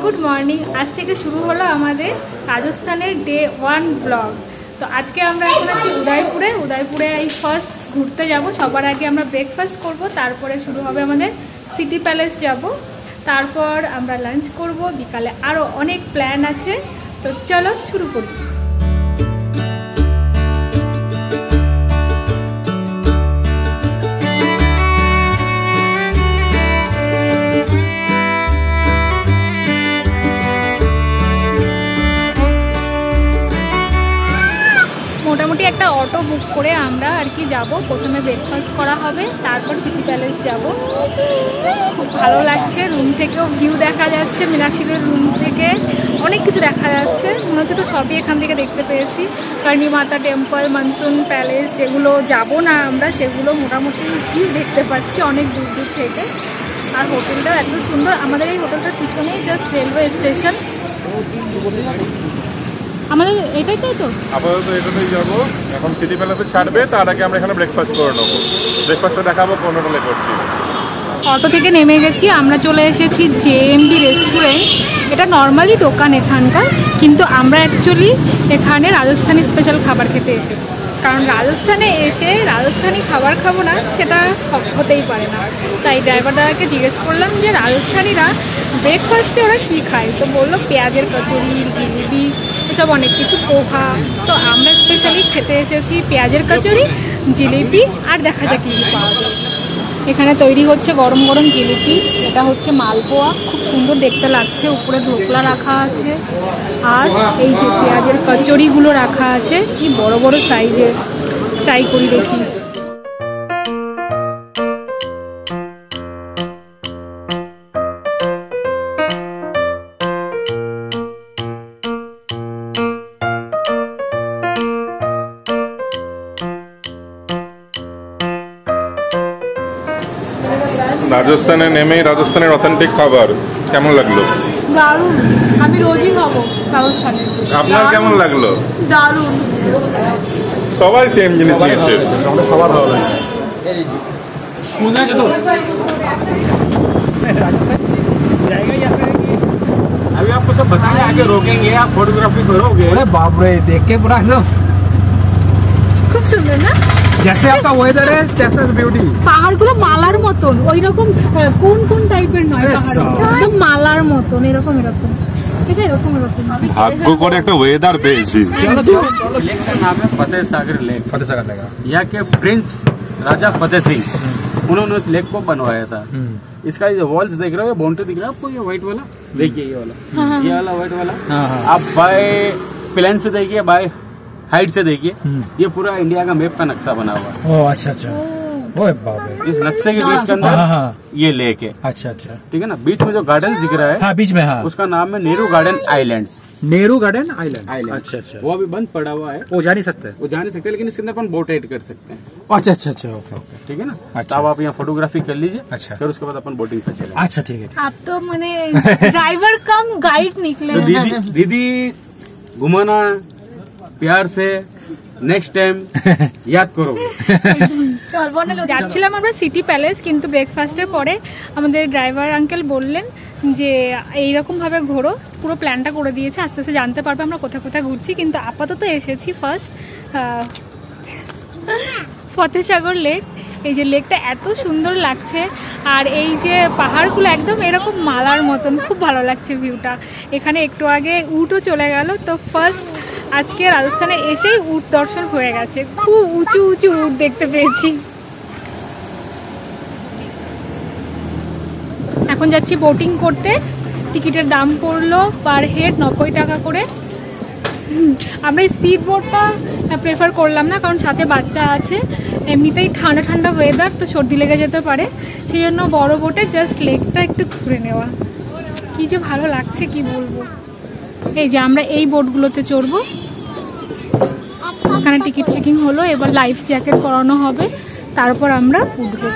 Good morning. আজ থেকে শুরু হলো আমাদের রাজস্থানের ডে 1 ব্লগ। তো আজকে আমরা এখন আছি উদয়পুরে এই ফার্স্ট ঘুরতে যাব। সবার আগে আমরা ব্রেকফাস্ট করব, তারপরে শুরু হবে আমাদের সিটি প্যালেস যাব, তারপর আমরা লাঞ্চ করব, বিকালে আরও অনেক প্ল্যান আছে। তো চলো শুরু করি। মোটামুটি একটা অটো বুক করে আমরা আর কি যাব। প্রথমে ব্রেকফাস্ট করা হবে, তারপর সিটি প্যালেস যাব। খুব ভালো লাগছে, রুম থেকেও ভিউ দেখা যাচ্ছে, মীনাক্ষীদের রুম থেকে অনেক কিছু দেখা যাচ্ছে। মনে হচ্ছে তো সবই এখান থেকে দেখতে পেয়েছি। কার্নি মাতা টেম্পল, মনসুন প্যালেস, যেগুলো যাব না আমরা সেগুলো মোটামুটি ভিউ দেখতে পাচ্ছি অনেক দূর দূর থেকে। আর হোটেলটাও এত সুন্দর। আমাদের এই হোটেলটার পিছনেই জাস্ট রেলওয়ে স্টেশন। আমাদের এটাই তো আপাতত এটাতেই যাবো। এখন সিটি প্যালেসে ছাড়বে, তার আগে আমরা এখানে ব্রেকফাস্ট করে নেবো। ব্রেকফাস্টটা দেখাবো কোন হোটেলে করছি। অটো থেকে নেমে গেছি, আমরা চলে এসেছি জেএমবি রেস্টুরেন্ট। এটা নর্মালি দোকান এখানকার, কিন্তু আমরা অ্যাকচুয়ালি এখানে রাজস্থানি স্পেশাল খাবার খেতে এসেছি। কারণ রাজস্থানে এসে রাজস্থানি খাবার খাবো না সেটা হতেই পারে না। তাই ড্রাইভার দাদাকে জিজ্ঞেস করলাম যে রাজস্থানীরা ব্রেকফাস্টে ওরা কী খায়। তো বললো পেঁয়াজের কচুরি, জিলিপি, এসব অনেক কিছু, পোহা। তো আমরা স্পেশালি খেতে এসেছি পেঁয়াজের কচুরি, জিলিপি, আর দেখা যাক কী পাওয়া যায়। এখানে তৈরি হচ্ছে গরম গরম জিলিপি। এটা হচ্ছে মালপোয়া, খুব সুন্দর দেখতে লাগছে। উপরে ধোকলা রাখা আছে, আর এই যে পেঁয়াজের কচুরিগুলো রাখা আছে, কি বড় বড় সাইজের। ট্রাই করি দেখি। রাজস্থানে নেমে রাজস্থানের অথেন্টিক খাবার কেমন লাগলো? দারুণ, আমি রোজই খাবো রাজস্থানে। আপনার কেমন লাগলো? দারুণ। সবাই সেম জিনিস নিয়েছে, সবার ভালো লাগে। अभी आपको सब बताएंगे, आगे रोकेंगे, आप फोटोग्राफी करोगे। अरे बाप रे, देख के पूरा एकदम খুব সুন্দর না? जैसे आपका वेदर है तैसे ब्यूटी। পাহাড়গুলো মালার মতন, ওই রকম কোন কোন টাইপের নয়, পাহাড়গুলো সব মালার মতন, এরকম এরকম। এটা এরকম এরকম। ভাগ্য করে একটা ওয়েদার পেয়েছি। लेक का नाम है फतेह सागर लेक। फतेह सागर लेगा। यहाँ के प्रिंस राजा फतेह सिंह, उन्होंने उस लेक को बनवाया था। इसका ये वॉल्स देख रहे हो, बाउंड्री दिख रहा है आपको, ये व्हाइट वाला देखिए, ये वाला व्हाइट वाला। आप बाय प्लेन से देखिए, बाय हाइट से देखिए, ये पूरा इंडिया का मैप का नक्शा बना हुआ है। ओह अच्छा अच्छा, ओए बाप रे। इस नक्शे के बीच के अंदर ये लेक है। अच्छा अच्छा, ठीक है ना। बीच में जो गार्डन दिख रहा है, हाँ बीच में, हाँ उसका नाम है Nehru garden islands. Nehru garden island. अच्छा अच्छा, वो अभी बंद पड़ा हुआ है, वो जा नहीं सकते। वो जा नहीं सकते, लेकिन इसके अंदर अपन बोट राइड कर सकते हैं। अच्छा अच्छा अच्छा, ओके ओके, ठीक है ना। अच्छा। तब आप यहाँ फोटोग्राफी कर लीजिए। अच्छा। फिर उसके बाद अपन बोटिंग पे चले। अच्छा ठीक है। आप तो मैंने ड्राइवर कम गाइड निकले। तो दीदी घुमाना प्यार से नेक्स्ट टाइम याद करोगे। যাচ্ছিলাম আমরা সিটি প্যালেস, কিন্তু ব্রেকফাস্টের পরে আমাদের ড্রাইভার আঙ্কেল বললেন যে এইরকম ভাবে ঘোরো। পুরো প্ল্যানটা করে দিয়েছে, আস্তে আস্তে জানতে পারবে আমরা কোথায় কোথায় ঘুরছি। কিন্তু আপাতত এসেছি ফার্স্ট ফতেহসাগর লেক। এই যে লেকটা এত সুন্দর লাগছে, আর এই যে পাহাড়গুলো একদম এরকম মালার মতন, খুব ভালো লাগছে ভিউটা। এখানে একটু আগে উটও চলে গেল। তো ফার্স্ট আজকে রাজস্থানে এসেই উট দর্শন হয়ে গেছে। খুব উঁচু উঁচু উট দেখতে পেয়েছি। এখন যাচ্ছি বোটিং করতে। টিকিটের দাম পড়লো পার হেড 90 টাকা করে। আমরা স্পিড বোটটা প্রেফার করলাম না, কারণ সাথে বাচ্চা আছে। এমনিতেই ঠান্ডা ঠান্ডা ওয়েদার, তো সর্দি লেগে যেতে পারে। সেই জন্য বড় বোটে জাস্ট লেকটা একটু ঘুরে নেওয়া। কি যে ভালো লাগছে কি বলবো। এই যে আমরা এই বোটগুলোতে চড়বো। এখানে টিকিট চেকিং হলো, এবার লাইফ জ্যাকেট পরানো হবে, তারপর আমরা উঠবো।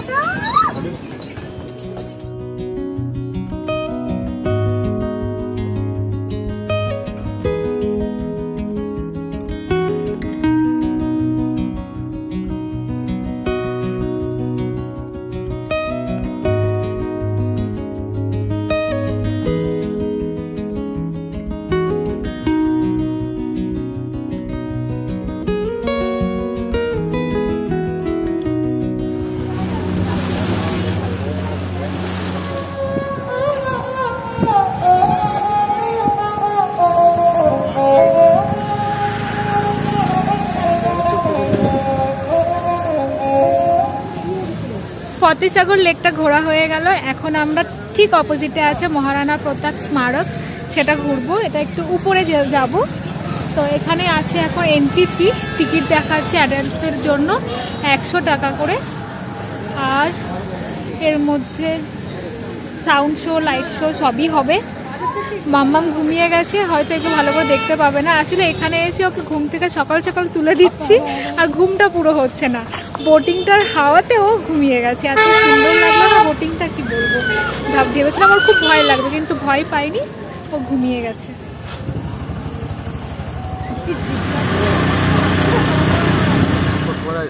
ফতেসাগর লেকটা ঘোরা হয়ে গেল। এখন আমরা ঠিক অপোজিটে আছে মহারানা প্রতাপ স্মারক, সেটা ঘুরবো। এটা একটু উপরে যাব। তো এখানে আছে এখন এন্ট্রি ফি, টিকিট দেখাচ্ছে অ্যাডাল্টের জন্য 100 টাকা করে। আর এর মধ্যে সাউন্ড শো, লাইট শো সবই হবে। মাম্মাম ঘুমিয়ে গেছে, হয়তো একটু ভালো করে দেখতে পাবে না। আসলে এখানে এসে ওকে ঘুম থেকে সকাল সকাল তুলে দিচ্ছি, আর ঘুমটা পুরো হচ্ছে না। বোটিংটার হাওয়াতে ও ঘুমিয়ে গেছে। এত সুন্দর লাগলো না বোটিংটা, কি বলবো। ভেবেছিলাম আমার খুব ভয় লাগবে, কিন্তু ভয় পাইনি, ও ঘুমিয়ে গেছে।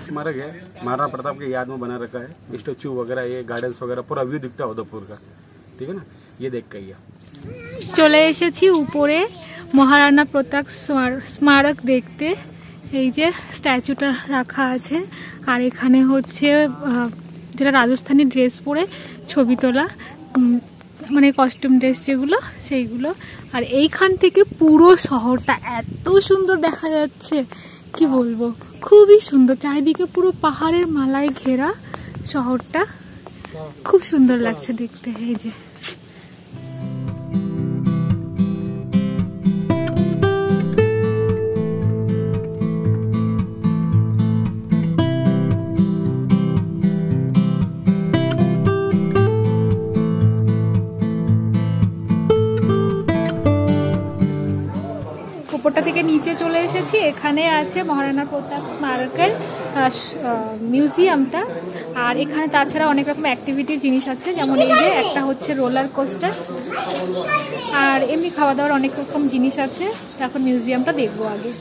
स्मारक है, महाराणा प्रताप के याद में बना रखा है। स्टेचू वगैरह, ये गार्डन्स वगैरह पूरा व्यू दिखता है उदयपुर का, ठीक है ना। ये देख के চলে এসেছি উপরে মহারানা প্রতাপ স্মারক দেখতে। এই যে স্ট্যাচুটা রাখা আছে, আর এখানে হচ্ছে যেটা রাজস্থানী ড্রেস পরে ছবি তোলা, মানে কস্টিউম ড্রেস যেগুলো সেইগুলো। আর এইখান থেকে পুরো শহরটা এত সুন্দর দেখা যাচ্ছে, কি বলবো, খুবই সুন্দর। চারিদিকে পুরো পাহাড়ের মালায় ঘেরা শহরটা, খুব সুন্দর লাগছে দেখতে। এই যে উপরটা থেকে নিচে চলে এসেছি। এখানে আছে মহারানা প্রতাপ স্মারকের মিউজিয়ামটা। আর এখানে তাছাড়া অনেক রকম অ্যাক্টিভিটির জিনিস আছে, যেমন এই যে একটা হচ্ছে রোলার কোস্টার, আর এমনি খাওয়া দাওয়ার অনেক রকম জিনিস আছে। এখন মিউজিয়ামটা দেখবো আগে।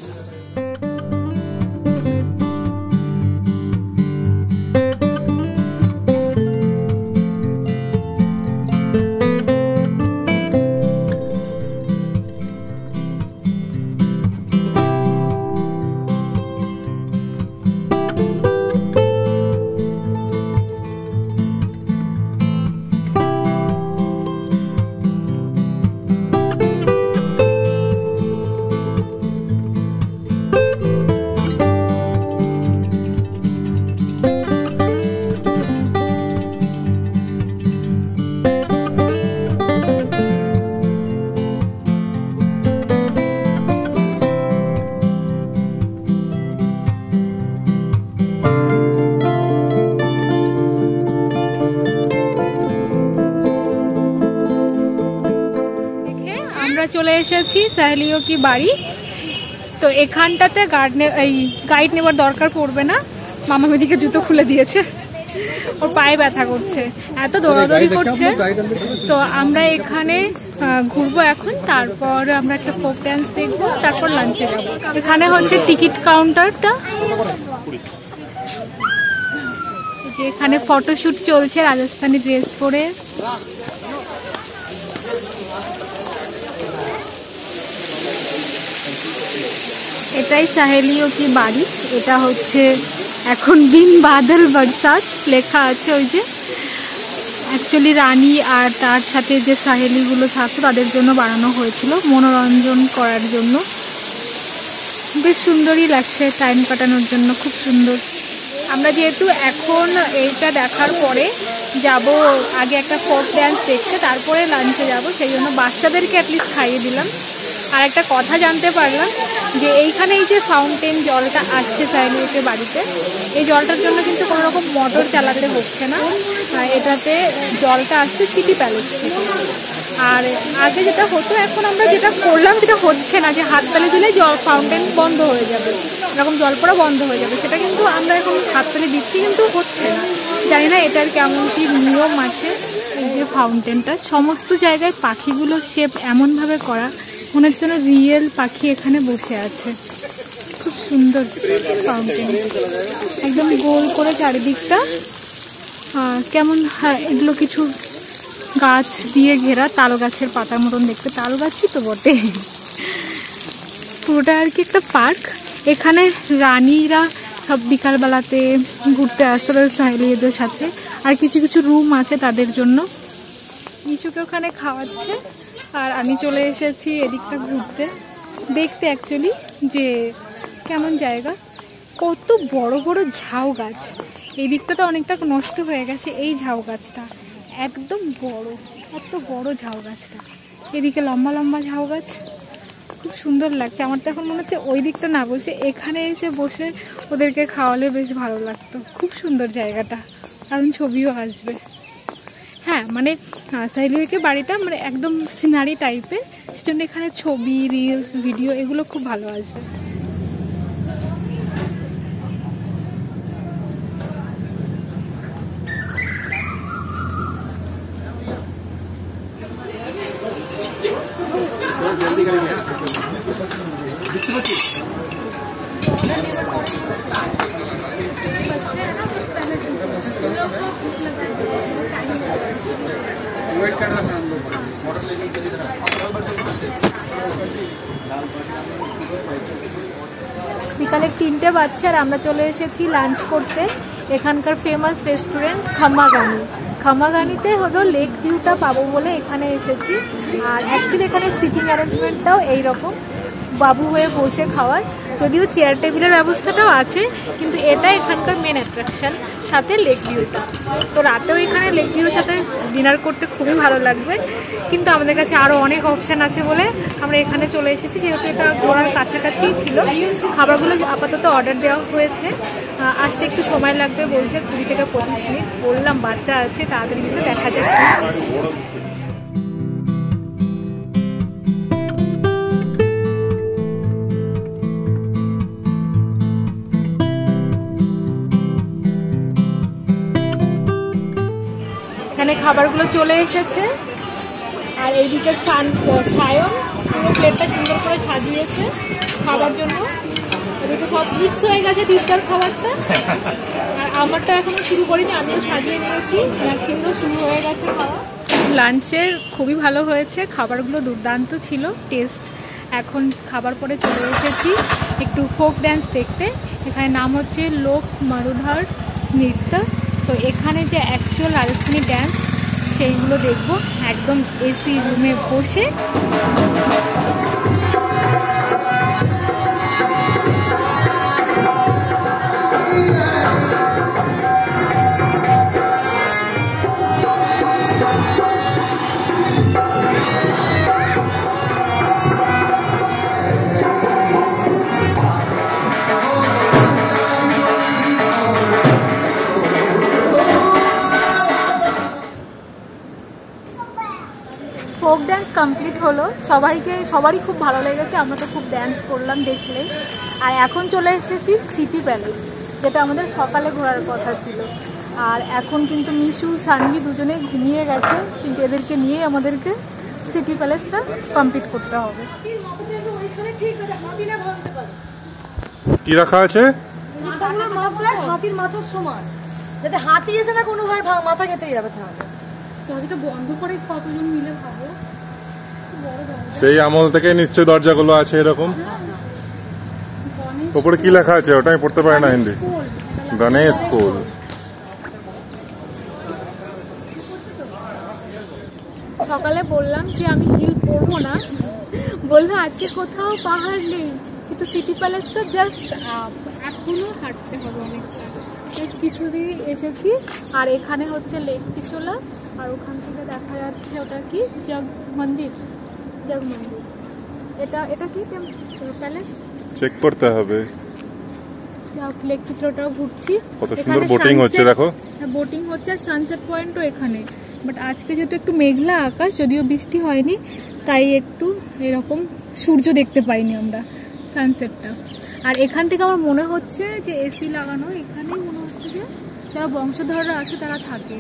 চলে এসেছি সাহেলিও কি বাড়ি। তো এখানটাতে গাইড নেবার দরকার পড়বে না। মামা মেদিকে জুতো খুলে দিয়েছে, ওর পায়ে ব্যথা করছে, এত দৌড়াদৌড়ি করছে। তো আমরা এখানে ঘুরবো এখন, তারপর আমরা একটা ফোক ড্যান্স দেখবো, তারপর লাঞ্চে যাবো। এখানে হচ্ছে টিকিট কাউন্টারটা, যে এখানে ফটোশুট চলছে রাজস্থানী ড্রেস পরে। এটাই সাহেলিও কি বাড়ি। এটা হচ্ছে এখন বিন বাদল বরসাত লেখা আছে। ওই যে অ্যাকচুয়ালি রানী আর তার সাথে যে সাহেলিগুলো থাকতো তাদের জন্য বানানো হয়েছিল, মনোরঞ্জন করার জন্য। বেশ সুন্দরই লাগছে টাইম কাটানোর জন্য, খুব সুন্দর। আমরা যেহেতু এখন এইটা দেখার পরে যাব আগে একটা ফোক ড্যান্স দেখতে, তারপরে লাঞ্চে যাব, সেই জন্য বাচ্চাদেরকে অ্যাটলিস্ট খাইয়ে দিলাম। আর একটা কথা জানতে পারলাম যে এইখানে এই যে ফাউন্টেন জলটা আসছে সাহেলিওকে বাড়িতে, এই জলটার জন্য কিন্তু কোনো রকম মোটর চালাতে হচ্ছে না, এটাতে জলটা আসছে সিটি প্যালেস থেকে। আর আগে যেটা হতো, এখন আমরা যেটা করলাম সেটা হচ্ছে না, যে হাততালি দিলে জল ফাউন্টেন বন্ধ হয়ে যাবে, এরকম জল পড়া বন্ধ হয়ে যাবে, সেটা কিন্তু আমরা এখন হাততালি দিচ্ছি, কিন্তু হচ্ছে না। জানি না এটার কেমন কি নিয়ম আছে। এই যে ফাউন্টেনটা, সমস্ত জায়গায় পাখিগুলোর শেপ এমনভাবে করা, মনে হচ্ছে যেন রিয়েল পাখি এখানে বসে আছে। খুব সুন্দর ফাউন্টেন, একদম গোল করে চারিদিকটা। কেমন, হ্যাঁ এগুলো কিছু গাছ দিয়ে ঘেরা, তাল গাছের পাতার মতন দেখতে, তাল গাছই তো বটে। পুরোটা আর কি একটা পার্ক। এখানে রানীরা সব বিকালবেলাতে ঘুরতে আসতো তাদের সাহেলিদের সাথে। আর কিছু কিছু রুম আছে তাদের জন্য। নিশুকে ওখানে খাওয়াচ্ছে, আর আমি চলে এসেছি এদিকটা ঘুরতে, দেখতে অ্যাকচুয়ালি যে কেমন জায়গা। কত বড় বড় ঝাউ গাছ। এই দিকটা তো অনেকটা নষ্ট হয়ে গেছে। এই ঝাউ গাছটা একদম বড়, এত বড় ঝাউ গাছটা। এদিকে লম্বা লম্বা ঝাউ গাছ, খুব সুন্দর লাগছে। আমার তো এখন মনে হচ্ছে ওই দিকটা না বসে এখানে এসে বসে ওদেরকে খাওয়ালে বেশ ভালো লাগতো। খুব সুন্দর জায়গাটা, কারণ ছবিও আসবে। হ্যাঁ মানে সাইলিকে বাড়িটা মানে একদম সিনারি টাইপের, সেজন্য এখানে ছবি, রিলস, ভিডিও এগুলো খুব ভালো আসবে। বিকালের 3টে বাজছে আর আমরা চলে এসেছি লাঞ্চ করতে এখানকার ফেমাস রেস্টুরেন্ট খামাগানি। খামাগানিতে হলো লেক ভিউটা পাবো বলে এখানে এসেছি। আর অ্যাকচুয়ালি এখানে সিটিং অ্যারেঞ্জমেন্টটাও এইরকম, বাবু হয়ে বসে খাওয়ার, যদিও চেয়ার টেবিলের ব্যবস্থাটাও আছে, কিন্তু এটা এখানকার মেন অ্যাট্রাকশন, সাথে লেক ভিউটা। তো রাতেও এখানে লেক ভিউর সাথে ডিনার করতে খুবই ভালো লাগবে, কিন্তু আমাদের কাছে আরও অনেক অপশান আছে বলে আমরা এখানে চলে এসেছি। যেহেতু এটা ঘোরার কাছাকাছিই ছিল, খাবারগুলো আপাতত অর্ডার দেওয়া হয়েছে, আসতে একটু সময় লাগবে বলছে, 20 থেকে 25 মিনিট। বললাম বাচ্চা আছে, তাড়াতাড়ি কিন্তু দেখা যাবে। এখানে খাবারগুলো চলে এসেছে, আর এইদিকে সায়ন পুরো প্লেটটা সুন্দর করে সাজিয়েছে খাবার জন্য। এদিকে সব মিক্স হয়ে গেছে তিনটার খাবারটা, আর আমারটা এখনো শুরু করিনি, আমিও সাজিয়ে নিয়েছি, কিন্তু শুরু হয়ে গেছে খাওয়া। লাঞ্চের খুবই ভালো হয়েছে, খাবারগুলো দুর্দান্ত ছিল টেস্ট। এখন খাবার পরে চলে এসেছি একটু ফোক ড্যান্স দেখতে। এখানে নাম হচ্ছে লোক মারুধার নৃত্য। তো এখানে যে অ্যাকচুয়াল রাজস্থানী ড্যান্স সেইগুলো দেখবো একদম এসি রুমে বসে। ফোক ড্যান্স কমপ্লিট হলো, সবারই খুব ভালো লেগেছে, আমরা তো খুব ড্যান্স করলাম দেখলে। আর এখন চলে এসেছি সিটি প্যালেস, যেটা আমাদের সকালে ঘোরার কথা ছিল। আর এখন কিন্তু মিশু সানভি দুজনে ঘুমিয়ে গেছে, কিন্তু এদেরকে নিয়ে আমাদেরকে সিটি প্যালেসটা কমপ্লিট করতে হবে। কি রাখা আছে? হাতির মাথার সমান, যাতে হাতি এসে না কোনো ভাই মাথা খেতেই যাবে। দরজাটা বন্ধ করে কতজন মিলে খাবো? সেই আমল থেকে নিশ্চয় দরজাগুলো আছে এরকম। উপরে কি লেখা আছে ওটা আমি পড়তে পারি না হিন্দি। গণেশ স্কুল। সকালে বললাম যে আমি হিল পরবো না, বললো আজকে কোথাও পাহাড় নেই, কিন্তু সিটি প্যালেসটা জাস্ট এখনো হাঁটতে হবে অনেকটা। বেশ কিছুদিন এসেছি, আর এখানে হচ্ছে লেক পিছোলা, আর ওখান থেকে দেখা যাচ্ছে ওটা কি জগ মন্দির। এটা কি প্যালেস চেক করতে হবে। লেক পিছোলাটাও ঘুরছি, কত সুন্দর বোটিং হচ্ছে দেখো। বোটিং হচ্ছে, আর সানসেট পয়েন্টও এখানে। বাট আজকে যেহেতু একটু মেঘলা আকাশ, যদিও বৃষ্টি হয়নি, তাই একটু এরকম সূর্য দেখতে পাইনি আমরা, সানসেটটা। আর এখান থেকে আমার মনে হচ্ছে যে এসি লাগানো, এখানেই মনে হচ্ছে যে যারা বংশধররা আছে তারা থাকে,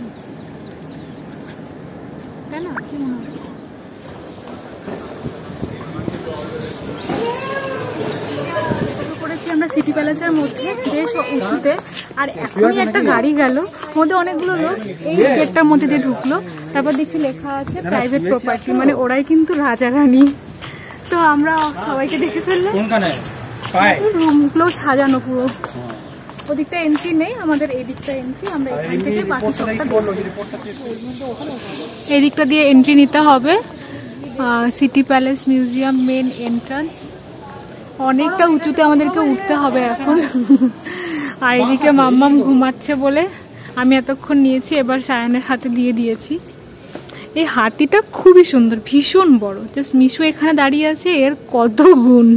তাই না? কি মনে হচ্ছে? করেছি আমরা সিটি প্যালেসের মধ্যে, বেশ উঁচুতে। আর এখনই একটা গাড়ি গেল, মধ্যে অনেকগুলো লোক এই গেটটার মধ্যে দিয়ে ঢুকলো। তারপর দেখছি লেখা আছে প্রাইভেট প্রপার্টি, মানে ওরাই কিন্তু রাজা রানী। তো আমরা সবাইকে দেখে ফেললাম, রুমগুলো সাজানো পুরো। ওদিকটা এন্ট্রি নেই, আমাদের এই দিকটা এন্ট্রি, আমরা এখান থেকে বাকি সবটা এই দিকটা দিয়ে এন্ট্রি নিতে হবে। City Palace Museum main entrance, অনেকটা উঁচুতে আমাদেরকে উঠতে হবে এখন। আর এদিকে মাম্মাম ঘুমাচ্ছে বলে আমি এতক্ষণ নিয়েছি, এবার সায়ানের হাতে দিয়ে দিয়েছি। এই হাতিটা খুবই সুন্দর, ভীষণ বড়। জাস্ট মিশু এখানে দাঁড়িয়ে আছে, এর কত গুণ।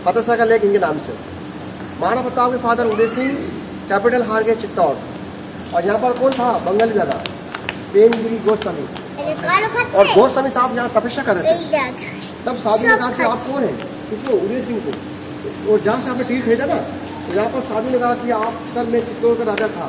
फतेह सागर लेक इनके नाम से। महाराणा प्रताप के फादर उदय सिंह कैपिटल हार गए चित्तौड़, और यहाँ पर कौन था? बंगाली दादा प्रेमगिरी गोस्वामी। और गोस्वामी साहब यहाँ तपस्या कर रहे थे, तब साधु ने कहा कि आप कौन है? इसमें उदय सिंह को, और जहाँ से आपने टीर खरीदा ना, तो यहाँ पर साधु ने कहा कि आप सर में चित्तौड़ का राजा था।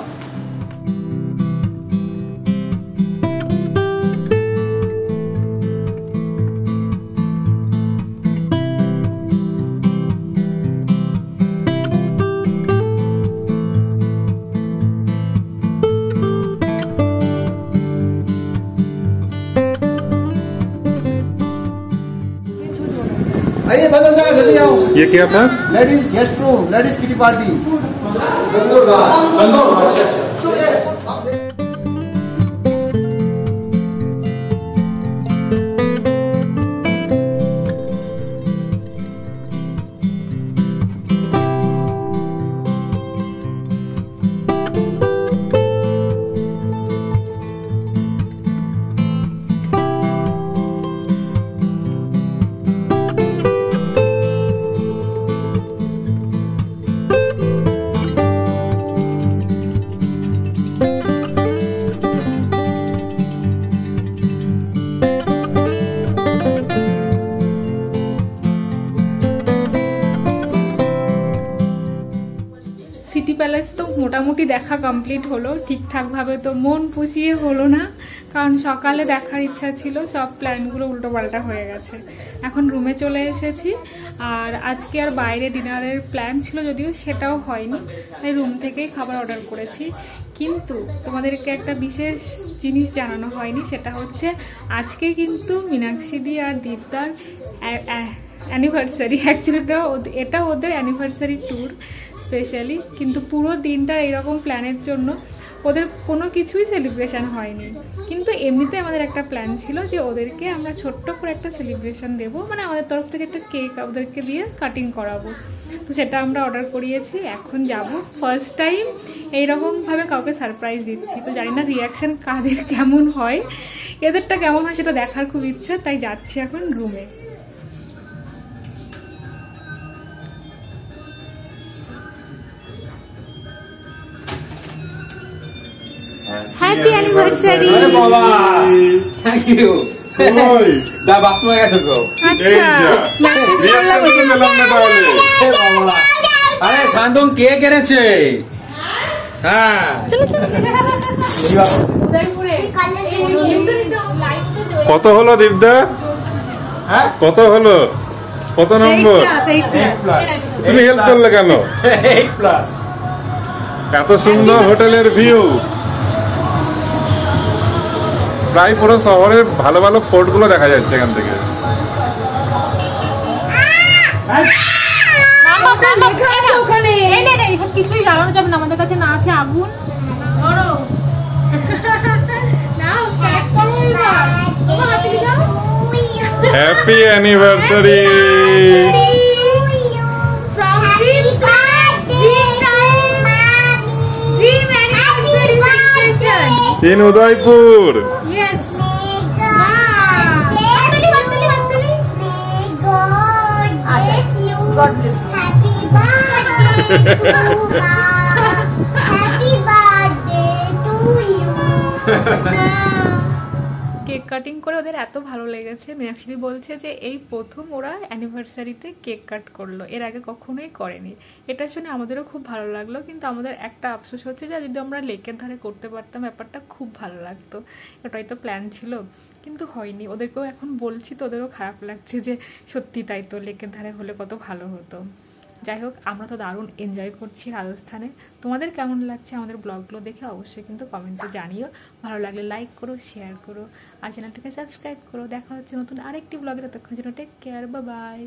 आइए बंदर जाए, जल्दी आओ। ये क्या था? Ladies guest room, ladies kitty party. City palace তো মোটামুটি দেখা কমপ্লিট হলো, ঠিকঠাকভাবে তো মন পুষিয়ে হলো না, কারণ সকালে দেখার ইচ্ছা ছিল, সব প্ল্যানগুলো উল্টোপাল্টা হয়ে গেছে। এখন রুমে চলে এসেছি, আর আজকে আর বাইরে ডিনারের প্ল্যান ছিল যদিও, সেটাও হয়নি, তাই রুম থেকেই খাবার অর্ডার করেছি। কিন্তু তোমাদেরকে একটা বিশেষ জিনিস জানানো হয়নি, সেটা হচ্ছে আজকে কিন্তু মীনাক্ষীদি আর দীপদার অ্যানিভার্সারি। অ্যাকচুয়ালি এটা ওদের অ্যানিভার্সারি ট্যুর স্পেশালি, কিন্তু পুরো দিনটা এরকম প্ল্যানের জন্য ওদের কোনো কিছুই সেলিব্রেশন হয়নি। কিন্তু এমনিতে আমাদের একটা প্ল্যান ছিল যে ওদেরকে আমরা ছোট্ট করে একটা সেলিব্রেশন দেবো, মানে আমাদের তরফ থেকে একটা কেক ওদেরকে দিয়ে কাটিং করাবো। তো সেটা আমরা অর্ডার করিয়েছি, এখন যাব। ফার্স্ট টাইম এইরকমভাবে কাউকে সারপ্রাইজ দিচ্ছি, তো জানি না রিয়াকশান কাদের কেমন হয়, এদেরটা কেমন হয় সেটা দেখার খুব ইচ্ছা, তাই যাচ্ছি এখন রুমে। Happy anniversary. আরে বাবা, থ্যাংক ইউ। দা বাপ তো গেছে তো। আরে শান্তন কে কেনেছে? হ্যাঁ কত হলো দীপদা? কত হলো? কত নম্বর? তুমি হেল্প করলে কেন? 8+। এত সুন্দর হোটেলের ভিউ, প্রায় পুরো শহরের ভালো ভালো ফোর্ট গুলো দেখা যাচ্ছে এখান থেকে। কিছুই জানানো যাবে না, আমাদের কাছে না আছে আগুন। Happy anniversary in Udaipur. Yes. God bless you. Happy birthday to Ma. Happy birthday to you. Cake cutting করে ওদের এত ভালো লেগেছে, মীনাক্ষী বলছে যে এই প্রথম ওরা অ্যানিভার্সারিতে কেক কাট করলো, এর আগে কখনোই করেনি। এটা শুনে আমাদেরও খুব ভালো লাগলো, কিন্তু আমাদের একটা আফসোস হচ্ছে যে যদি আমরা লেকের ধারে করতে পারতাম ব্যাপারটা খুব ভালো লাগতো, এটাই তো প্ল্যান ছিল, কিন্তু হয়নি। ওদেরকেও এখন বলছি তো ওদেরও খারাপ লাগছে যে সত্যি তাই তো, লেকের ধারে হলে কত ভালো হতো। যাই হোক, আমরা তো দারুণ এনজয় করছি রাজস্থানে। তোমাদের কেমন লাগছে আমাদের ব্লগগুলো দেখে অবশ্যই কিন্তু কমেন্টে জানিও। ভালো লাগলে লাইক করো, শেয়ার করো, আর চ্যানেলটাকে সাবস্ক্রাইব করো। দেখা হচ্ছে নতুন আরেকটি ব্লগে, ততক্ষণ জন্য টেক কেয়ার, বাই বাই।